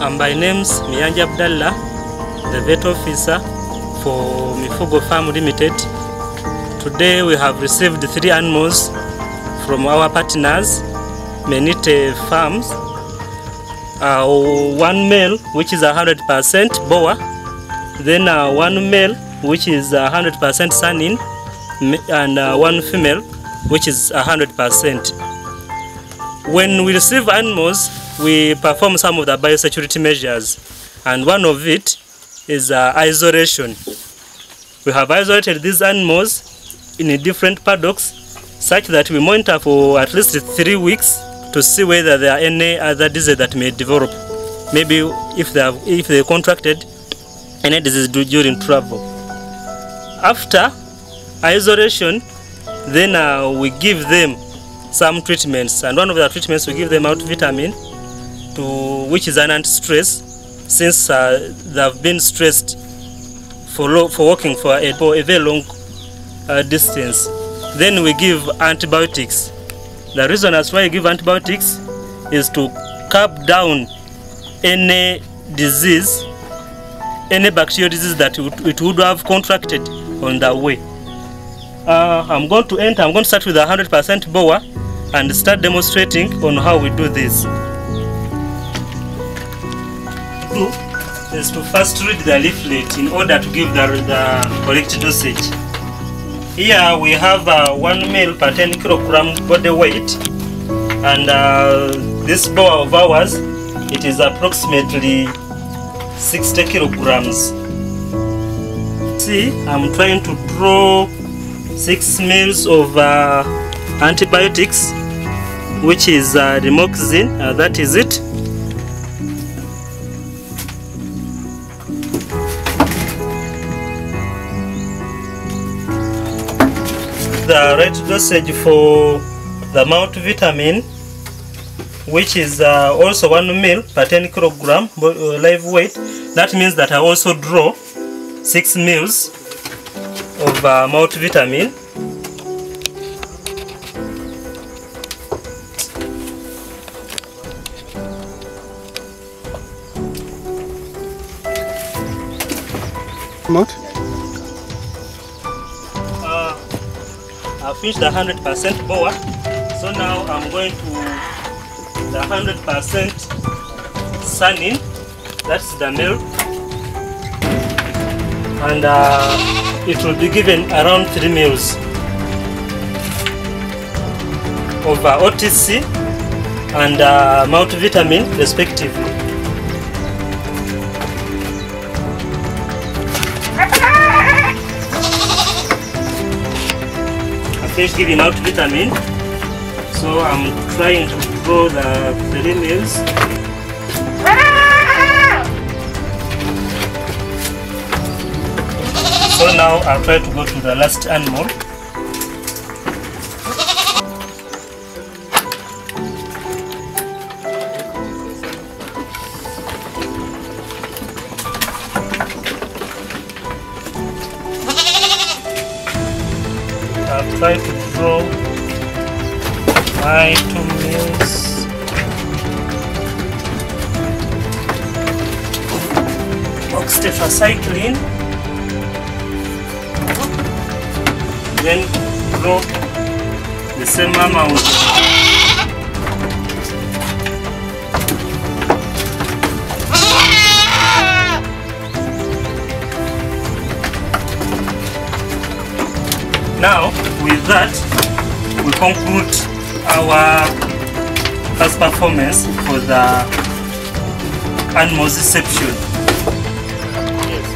I'm by names Miyanji Abdallah, the vet officer for Mifugo Farm Limited. Today we have received 3 animals from our partners, Menite Farms. One male which is 100% boa, then one male which is 100% sunning, and one female which is 100%. When we receive animals, we perform some of the biosecurity measures, and one of it is isolation. We have isolated these animals in different paddocks such that we monitor for at least 3 weeks to see whether there are any other disease that may develop. Maybe if they contracted any disease during travel. After isolation, then we give them some treatments, and one of the treatments we give them multivitamin, which is an anti-stress, since they have been stressed for walking for a very long distance. Then we give antibiotics. The reason as why we give antibiotics is to curb down any disease, any bacterial disease that it would have contracted on the way. I'm going to start with 100% boa and start demonstrating on how we do this. Is to first read the leaflet in order to give the correct dosage. Here we have 1 ml per 10 kilogram body weight, and this boa of ours, it is approximately 60 kilograms. See, I'm trying to draw 6 ml of antibiotics, which is Rimoxin, that is it. The right dosage for the multivitamin, which is also 1 ml per 10 kilogram live weight. That means that I also draw 6 ml of multivitamin. I finished the 100% boa, so now I'm going to the 100% sunning, that's the male, and it will be given around 3 ml of OTC and multivitamin respectively. Fish giving out vitamin, so I'm trying to draw the 3 ml. So now I'll try to go to the last animal. I'll try to draw my 2 ml oxytetracycline, then draw the same amount now. With that, we conclude our past performance for the animals reception. Yes.